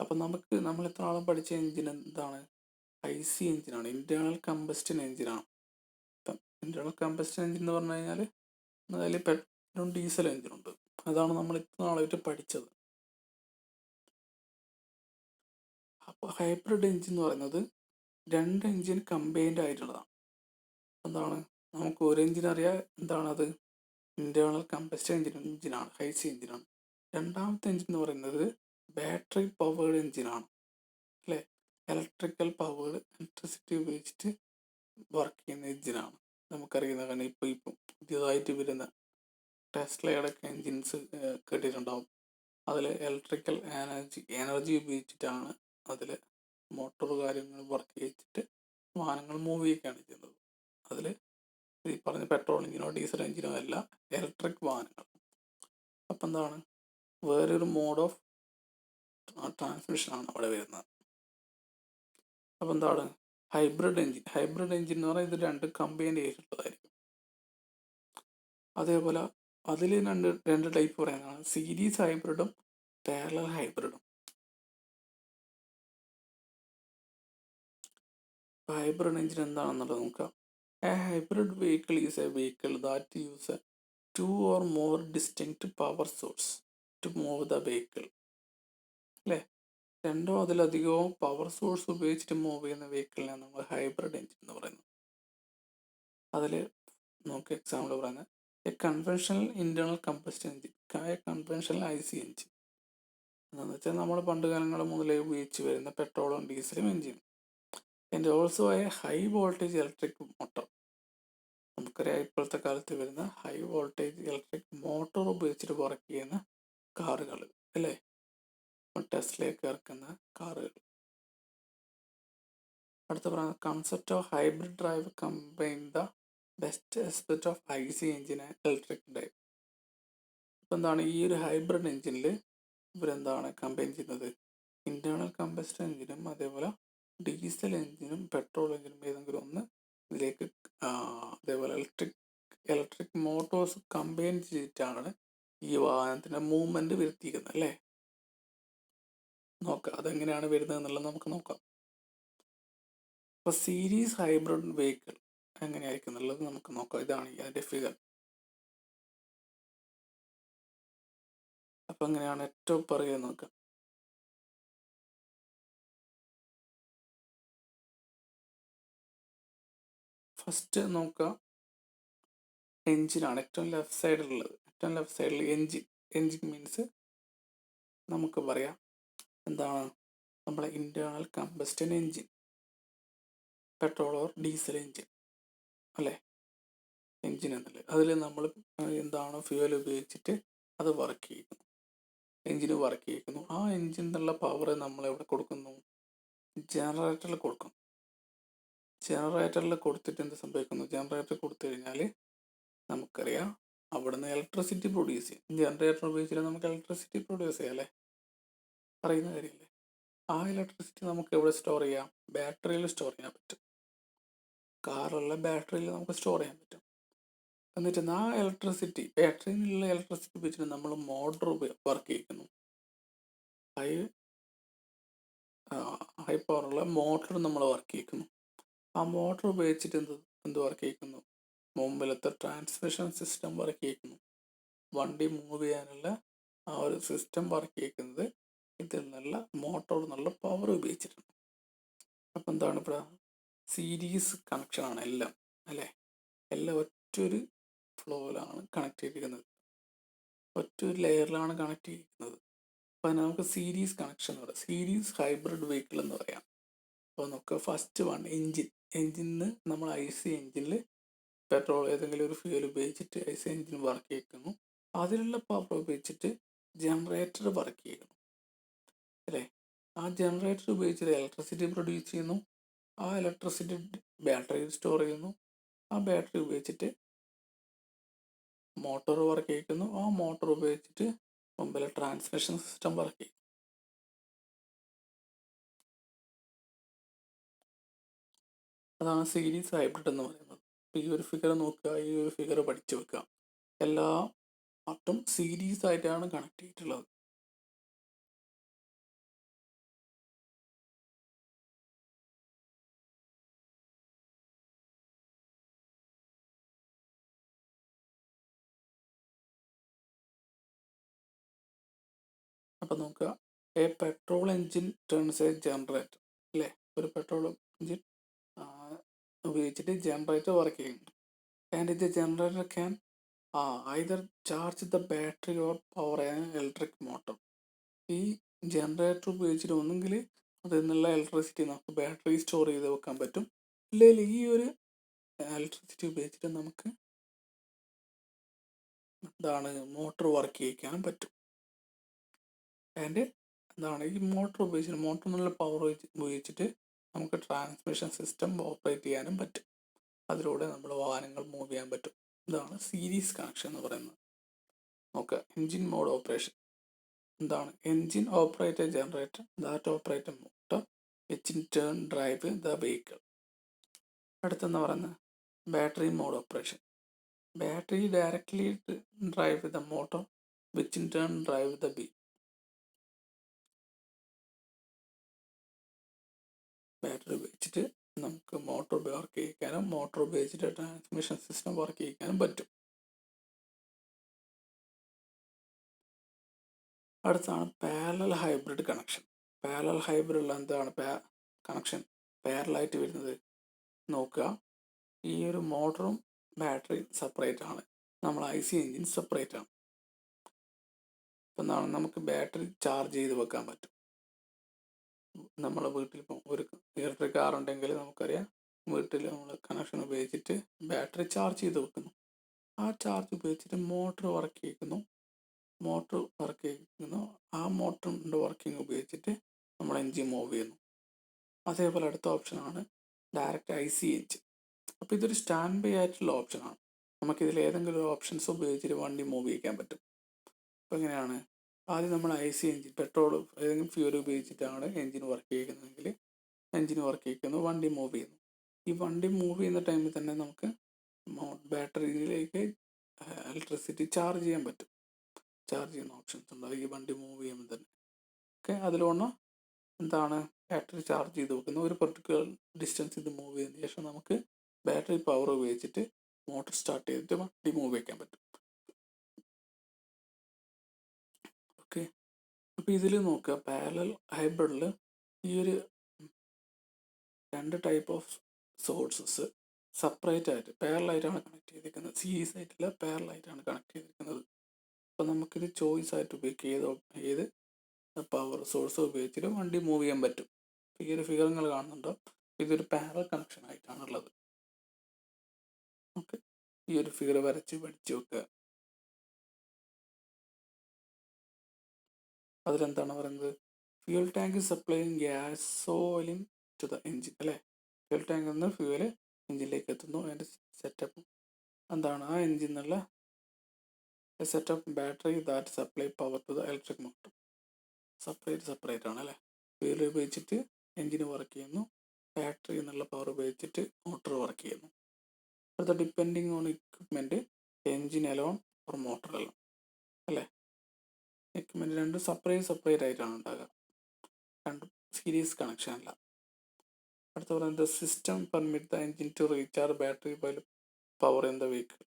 അപ്പം നമ്മൾ ഇത്ര നാളും പഠിച്ച എഞ്ചിൻ എന്താണ്? IC എഞ്ചിനാണ്, ഇന്റേണൽ കമ്പസ്റ്റൻ എഞ്ചിനാണ്. ഇപ്പം ഇന്റേണൽ കമ്പസ്റ്റൻ എഞ്ചിൻ എന്ന് പറഞ്ഞു കഴിഞ്ഞാൽ അതിൽ പെട്രോളും ഡീസൽ എഞ്ചിനുണ്ട്. അതാണ് നമ്മൾ ഇത്ര നാളായിട്ട് പഠിച്ചത്. അപ്പോൾ ഹൈബ്രിഡ് എഞ്ചിൻ എന്ന് പറയുന്നത് രണ്ട് എഞ്ചിൻ കമ്പൈൻഡ് ആയിട്ടുള്ളതാണ്. എന്താണ്? നമുക്ക് ഒരു എഞ്ചിൻ അറിയാം, എന്താണത്? ഇന്റേണൽ കമ്പസ്റ്റൻ എഞ്ചിനാണ്, IC എഞ്ചിനാണ്. രണ്ടാമത്തെ എഞ്ചിൻ എന്ന് പറയുന്നത് ബാറ്ററി പവേർഡ് എഞ്ചിനാണ് അല്ലേ. ഇലക്ട്രിസിറ്റി ഉപയോഗിച്ചിട്ട് വർക്ക് ചെയ്യുന്ന എഞ്ചിനാണ്. നമുക്കറിയുന്ന കാരണം ഇപ്പം പുതിയതായിട്ട് വരുന്ന ടെസ്ലയുടെ ഒക്കെ എൻജിൻസ് കേട്ടിട്ടുണ്ടാവും. അതിൽ ഇലക്ട്രിക്കൽ എനർജി ഉപയോഗിച്ചിട്ടാണ് അതിൽ മോട്ടോർ കാര്യങ്ങൾ വർക്ക് ചെയ്യിച്ചിട്ട് വാഹനങ്ങൾ മൂവ് ചെയ്യുകയാണ് ചെയ്യുന്നത്. അതിൽ ഈ പറഞ്ഞ പെട്രോൾ എഞ്ചിനോ ഡീസൽ എഞ്ചിനോ അല്ല, ഇലക്ട്രിക് വാഹനങ്ങൾ. അപ്പം എന്താണ്? വേറൊരു മോഡ് ഓഫ് ട്രാൻസ്മിഷനാണ് അവിടെ വരുന്നത്. അപ്പം എന്താണ്? ഹൈബ്രിഡ് എഞ്ചിൻ എന്ന് പറഞ്ഞാൽ ഇത് രണ്ട് കമ്പൈൻ ചെയ്തിട്ടുള്ളതായിരിക്കും. അതേപോലെ അതിൽ രണ്ട് ടൈപ്പ് പറയാനാണ്, സീരീസ് ഹൈബ്രിഡും പാരലൽ ഹൈബ്രിഡും. ഹൈബ്രിഡ് എഞ്ചിൻ എന്താണെന്നുള്ളത് നോക്കാം. A hybrid vehicle is A vehicle that use two or more distinct power source to move the vehicle. അല്ലേ, രണ്ടോ അതിലധികമോ പവർ സോഴ്സ് ഉപയോഗിച്ചിട്ട് മൂവ് ചെയ്യുന്ന വെഹിക്കിളിനാണ് നമ്മൾ ഹൈബ്രിഡ് എഞ്ചിൻ എന്ന് പറയുന്നത്. അതിൽ നമുക്ക് എക്സാമ്പിൾ പറയുന്നത് a conventional internal combustion engine, conventional IC engine എന്താണെന്ന് വെച്ചാൽ നമ്മൾ പണ്ട് കാലങ്ങൾ മുതലേ ഉപയോഗിച്ച് വരുന്ന പെട്രോളും ഡീസലും എഞ്ചിനും. And also a high voltage electric motor. നമുക്കറിയാം ഇപ്പോഴത്തെ കാലത്ത് വരുന്ന ഹൈ വോൾട്ടേജ് ഇലക്ട്രിക് മോട്ടോർ ഉപയോഗിച്ചിട്ട് വർക്ക് ചെയ്യുന്ന കാറുകൾ അല്ലേ, ടെസ്ലയൊക്കെ ഇറക്കുന്ന കാറുകൾ. അടുത്ത പറയുന്നത് concept of hybrid drive combine the best aspect of IC engine and electric drive. ഇപ്പം എന്താണ്? ഈ ഒരു ഹൈബ്രിഡ് എഞ്ചിനിൽ ഇവരെന്താണ് കമ്പൈൻ ചെയ്യുന്നത്? ഇന്റേണൽ കമ്പസ്റ്റൻ എഞ്ചിനും അതേപോലെ ഡീസൽ എഞ്ചിനും പെട്രോൾ എഞ്ചിനും ഏതെങ്കിലും ഒന്ന് ഇതിലേക്ക് അതേപോലെ ഇലക്ട്രിക് മോട്ടോഴ്സ് കമ്പൈൻ ചെയ്തിട്ടാണ് ഈ വാഹനത്തിൻ്റെ മൂവ്മെൻറ്റ് വരുത്തിയിരിക്കുന്നത് അല്ലേ. നോക്കാം അതെങ്ങനെയാണ് വരുന്നത് എന്നുള്ളത് നമുക്ക് നോക്കാം. അപ്പോൾ സീരീസ് ഹൈബ്രിഡ് വെഹിക്കിൾ എങ്ങനെയായിരിക്കും എന്നുള്ളത് നമുക്ക് നോക്കാം. ഇതാണ് അതിൻ്റെ ഫിഗർ. അപ്പം എങ്ങനെയാണ് ഏറ്റവും പറയുക നോക്കാം. ഫസ്റ്റ് നോക്കാം, എഞ്ചിനാണ് ഏറ്റവും ലെഫ്റ്റ് സൈഡിലുള്ളത്. ഏറ്റവും ലെഫ്റ്റ് സൈഡിൽ എഞ്ചിൻ മീൻസ് നമുക്ക് പറയാം എന്താണ്? നമ്മളെ internal combustion engine, petrol or diesel engine അല്ലേ. എഞ്ചിൻ എന്നല്ലേ, അതിൽ നമ്മൾ എന്താണ് ഫ്യൂവൽ ഉപയോഗിച്ചിട്ട് അത് വർക്ക് ചെയ്യുന്നു, എഞ്ചിന് വർക്ക് ചെയ്യിക്കുന്നു. ആ എഞ്ചിൻ എന്നുള്ള പവർ നമ്മൾ എവിടെ കൊടുക്കുന്നു? ജനറേറ്ററിൽ കൊടുക്കും. ജനറേറ്ററിൽ കൊടുത്തിട്ട് എന്ത് സംഭവിക്കുന്നു? ജനറേറ്റർ കൊടുത്തു കഴിഞ്ഞാൽ നമുക്കറിയാം അവിടുന്ന് ഇലക്ട്രിസിറ്റി പ്രൊഡ്യൂസ് ചെയ്യും. ജനറേറ്റർ ഉപയോഗിച്ചിട്ട് നമുക്ക് ഇലക്ട്രിസിറ്റി പ്രൊഡ്യൂസ് ചെയ്യാം അല്ലേ, പറയുന്ന കാര്യമല്ലേ. ആ ഇലക്ട്രിസിറ്റി നമുക്ക് എവിടെ സ്റ്റോർ ചെയ്യാം? ബാറ്ററിയിൽ സ്റ്റോർ ചെയ്യാൻ പറ്റും. കാറുള്ള ബാറ്ററിയിൽ നമുക്ക് സ്റ്റോർ ചെയ്യാൻ പറ്റും. എന്നിട്ട് ആ ഇലക്ട്രിസിറ്റി, ബാറ്ററിയിൽ നിന്നുള്ള ഇലക്ട്രിസിറ്റി ഉപയോഗിച്ചിട്ട് നമ്മൾ മോട്ടോർ വർക്ക് ചെയ്യിക്കുന്നു. ഹൈ പവറുള്ള മോട്ടോർ നമ്മൾ വർക്ക് ചെയ്യിക്കുന്നു. ആ മോട്ടോർ ഉപയോഗിച്ചിട്ട് എന്ത് വർക്ക് ചെയ്യിക്കുന്നു? മുമ്പിലത്തെ ട്രാൻസ്മിഷൻ സിസ്റ്റം വർക്ക് ചെയ്യിക്കുന്നു. വണ്ടി മൂവ് ചെയ്യാനുള്ള ആ ഒരു സിസ്റ്റം വർക്ക് ചെയ്യിക്കുന്നത് ഇതിൽ നിന്നുള്ള മോട്ടോർ എന്നുള്ള പവർ ഉപയോഗിച്ചിട്ടുണ്ട്. അപ്പം എന്താണ് ഇവിടെ? സീരീസ് കണക്ഷനാണ് എല്ലാം അല്ലേ. എല്ലാം ഒറ്റൊരു ഫ്ലോയിലാണ് കണക്ട് ചെയ്തിരിക്കുന്നത്, ഒറ്റൊരു ലെയറിലാണ് കണക്ട് ചെയ്തിരിക്കുന്നത്. അപ്പോൾ അതിന് നമുക്ക് സീരീസ് കണക്ഷൻ എന്ന് പറയാം, സീരീസ് ഹൈബ്രിഡ് വെഹിക്കിൾ എന്ന് പറയാം. അപ്പോൾ നമുക്ക് ഫസ്റ്റ് എഞ്ചിന് നമ്മൾ IC എഞ്ചിനിൽ പെട്രോൾ ഏതെങ്കിലും ഒരു ഫ്യൂൽ ഉപയോഗിച്ചിട്ട് IC എഞ്ചിൻ വർക്ക് ചെയ്യിക്കുന്നു. അതിലുള്ള പവർ ഉപയോഗിച്ചിട്ട് ജനറേറ്റർ വർക്ക് ചെയ്യുന്നു അല്ലേ. ആ ജനറേറ്റർ ഉപയോഗിച്ചിട്ട് ഇലക്ട്രിസിറ്റി പ്രൊഡ്യൂസ് ചെയ്യുന്നു. ആ ഇലക്ട്രിസിറ്റി ബാറ്ററിയിൽ സ്റ്റോർ ചെയ്യുന്നു. ആ ബാറ്ററി ഉപയോഗിച്ചിട്ട് മോട്ടോർ വർക്ക് ചെയ്യിക്കുന്നു. ആ മോട്ടോർ ഉപയോഗിച്ചിട്ട് മുമ്പിലെ ട്രാൻസ്മിഷൻ സിസ്റ്റം വർക്ക് ചെയ്യും. അതാണ് സീരീസ് ഹൈബ്രിഡ് എന്ന് പറയുന്നത്. അപ്പോൾ ഈ ഒരു ഫിഗർ നോക്കുക, ഈ ഒരു ഫിഗർ പഠിച്ചു വെക്കുക. എല്ലാ പാർട്ടും സീരീസ് ആയിട്ടാണ് കണക്ട് ചെയ്തിട്ടുള്ളത്. അപ്പം നോക്കുക, A petrol engine turns A generator അല്ലേ, ഒരു പെട്രോൾ എൻജിൻ ഉപയോഗിച്ചിട്ട് ജനറേറ്റർ വർക്ക് ചെയ്യുന്നുണ്ട്. And the generator can either charge the battery or power an electric motor. ഈ ജനറേറ്റർ ഉപയോഗിച്ചിട്ട് ഒന്നെങ്കിൽ അതിൽ നിന്നുള്ള ഇലക്ട്രിസിറ്റി നമുക്ക് ബാറ്ററി സ്റ്റോർ ചെയ്ത് വെക്കാൻ പറ്റും, അല്ലെങ്കിൽ ഈ ഒരു ഇലക്ട്രിസിറ്റി ഉപയോഗിച്ചിട്ട് നമുക്ക് മോട്ടോർ വർക്ക് ചെയ്യിക്കാനും പറ്റും. ആൻഡ് ഈ മോട്ടോർ എന്നുള്ള പവർ ഉപയോഗിച്ചിട്ട് നമുക്ക് ട്രാൻസ്മിഷൻ സിസ്റ്റം ഓപ്പറേറ്റ് ചെയ്യാനും പറ്റും. അതിലൂടെ നമ്മൾ വാഹനങ്ങൾ മൂവ് ചെയ്യാൻ പറ്റും. ഇതാണ് സീരീസ് കണക്ഷൻ എന്ന് പറയുന്നത്. നോക്കുക, engine mode operation engine operate a generator that operate a motor which in turn drive the vehicle. അടുത്തെന്ന് പറയുന്നത് battery mode operation. Battery directly drive the motor which in turn drive the B. Battery ഉപയോഗിച്ചിട്ട് നമുക്ക് motor work ചെയ്യിക്കാനും motor ഉപയോഗിച്ചിട്ട് transmission system work ചെയ്യിക്കാനും പറ്റും. അടുത്താണ് parallel hybrid connection. Parallel ഹൈബ്രിഡിൽ കണക്ഷൻ പാരലായിട്ട് വരുന്നത്? നോക്കുക, ഈ ഒരു മോട്ടറും ബാറ്ററി സെപ്പറേറ്റ് ആണ്, നമ്മൾ IC എൻജിൻ സെപ്പറേറ്റ് ആണ്. ഇപ്പം നമുക്ക് ബാറ്ററി ചാർജ് ചെയ്ത് വെക്കാൻ പറ്റും. നമ്മളെ വീട്ടിൽ ഇപ്പം ഒരു ഇലക്ട്രിക് കാർ ഉണ്ടെങ്കിൽ നമുക്കറിയാം, വീട്ടിൽ നമ്മൾ കണക്ഷൻ ഉപയോഗിച്ചിട്ട് ബാറ്ററി ചാർജ് ചെയ്ത് വെക്കുന്നു. ആ ചാർജ് ഉപയോഗിച്ചിട്ട് മോട്ടർ വർക്ക് ചെയ്യിക്കുന്നു. ആ മോട്ടറിൻ്റെ വർക്കിംഗ് ഉപയോഗിച്ചിട്ട് നമ്മൾ എൻജിൻ മൂവ് ചെയ്യുന്നു. അതേപോലെ അടുത്ത ഓപ്ഷനാണ് ഡയറക്റ്റ് IC എൻജിൻ. അപ്പോൾ ഇതൊരു സ്റ്റാൻഡ് ബൈ ആയിട്ടുള്ള ഓപ്ഷനാണ്. നമുക്കിതിൽ ഏതെങ്കിലും ഒരു ഓപ്ഷൻസ് ഉപയോഗിച്ചിട്ട് വണ്ടി മൂവ് ചെയ്യിക്കാൻ പറ്റും. അപ്പോൾ എങ്ങനെയാണ്? ആദ്യം നമ്മൾ IC എൻജിൻ, പെട്രോൾ ഏതെങ്കിലും ഫ്യൂൽ ഉപയോഗിച്ചിട്ടാണ് എൻജിൻ വർക്ക് ചെയ്യുന്നതെങ്കിൽ എൻജിൻ വർക്ക് ചെയ്യിക്കുന്നു, വണ്ടി മൂവ് ചെയ്യുന്നു. ഈ വണ്ടി മൂവ് ചെയ്യുന്ന ടൈമിൽ തന്നെ നമുക്ക് ബാറ്ററിയിലേക്ക് ഇലക്ട്രിസിറ്റി ചാർജ് ചെയ്യാൻ പറ്റും. ചാർജ് ചെയ്യുന്ന ഓപ്ഷൻസ് ഉണ്ട് ഈ വണ്ടി മൂവ് ചെയ്യുമ്പോൾ തന്നെ. അതിലൊന്ന് ബാറ്ററി ചാർജ് ചെയ്ത് വെക്കുന്ന ഒരു പെർട്ടിക്കുലർ ഡിസ്റ്റൻസ് ഇത് മൂവ് ചെയ്തതിന് ശേഷം നമുക്ക് ബാറ്ററി പവർ ഉപയോഗിച്ചിട്ട് മോട്ടർ സ്റ്റാർട്ട് ചെയ്തിട്ട് വണ്ടി മൂവ് വയ്ക്കാൻ പറ്റും. അപ്പോൾ ഇതിൽ നോക്കുക, പാരലൽ ഹൈബ്രിഡിൽ ഈ ഒരു 2 ടൈപ്പ് ഓഫ് സോഴ്സസ് സെപ്പറേറ്റ് ആയിട്ട് പാരലായിട്ടാണ് കണക്ട് ചെയ്തിരിക്കുന്നത്. സീരീസ് ആയിട്ടില്ല, പാരലായിട്ടാണ് കണക്ട് ചെയ്തിരിക്കുന്നത്. അപ്പോൾ നമുക്കിത് ചോയ്സ് ആയിട്ട് ഉപയോഗിക്കുക, ഏത് പവർ സോഴ്സ് ഉപയോഗിച്ചിട്ട് വണ്ടി മൂവ് ചെയ്യാൻ പറ്റും. ഈ ഒരു ഫിഗർ നിങ്ങൾ കാണുന്നുണ്ടോ? ഇതൊരു പാരലൽ കണക്ഷൻ ആയിട്ടാണുള്ളത്. ഈ ഒരു ഫിഗർ വരച്ച് പഠിച്ചു വെക്കുക. അതിലെന്താണ് പറയുന്നത്? Fuel tank supplying gasoline to the engine അല്ലേ. ഫ്യൂൽ ടാങ്കിൽ നിന്ന് ഫ്യൂവൽ എൻജിനിലേക്ക് എത്തുന്നു. അതിൻ്റെ സെറ്റപ്പ് ആ എൻജിൻ എന്നുള്ള setup battery that supply power to the electric motor. Separate ആണ് അല്ലേ. ഫ്യൂൽ ഉപയോഗിച്ചിട്ട് എൻജിന് വർക്ക് ചെയ്യുന്നു, ബാറ്ററി എന്നുള്ള പവർ ഉപയോഗിച്ചിട്ട് മോട്ടർ വർക്ക് ചെയ്യുന്നു. അടുത്ത depending on equipment, engine alone or motor alone അല്ലേ. എക്യുപ്മെൻറ്റ് രണ്ടും സെപ്പറേറ്റ് ആയിട്ടാണ് ഉണ്ടാകുക, രണ്ടും സീരീസ് കണക്ഷൻ അല്ല. അടുത്ത പറയുന്നത് system permit the engine to recharge battery by power in the vehicle.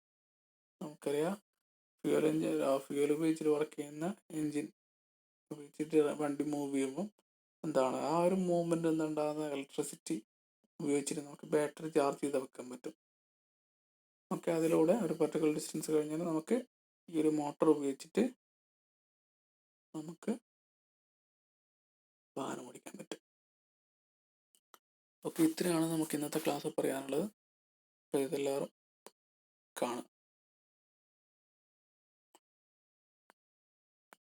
നമുക്കറിയാം, ഫ്യൂൽ ഉപയോഗിച്ചിട്ട് വർക്ക് ചെയ്യുന്ന എൻജിൻ ഉപയോഗിച്ചിട്ട് വണ്ടി മൂവ് ചെയ്യുമ്പോൾ ആ ഒരു മൂവ്മെൻറ്റ് ഉണ്ടാകുന്ന ഇലക്ട്രിസിറ്റി ഉപയോഗിച്ചിട്ട് നമുക്ക് ബാറ്ററി ചാർജ് ചെയ്ത് വെക്കാൻ പറ്റും. അതിലൂടെ ഒരു പർട്ടിക്കുലർ ഡിസ്റ്റൻസ് കഴിഞ്ഞാൽ നമുക്ക് ഈ ഒരു മോട്ടോർ ഉപയോഗിച്ചിട്ട് നമുക്ക് വാഹനം ഓടിക്കാൻ പറ്റും. ഇത്രയാണ് നമുക്ക് ഇന്നത്തെ ക്ലാസ് പറയാനുള്ളത്. അപ്പോൾ ഇതെല്ലാവരും കാണുക.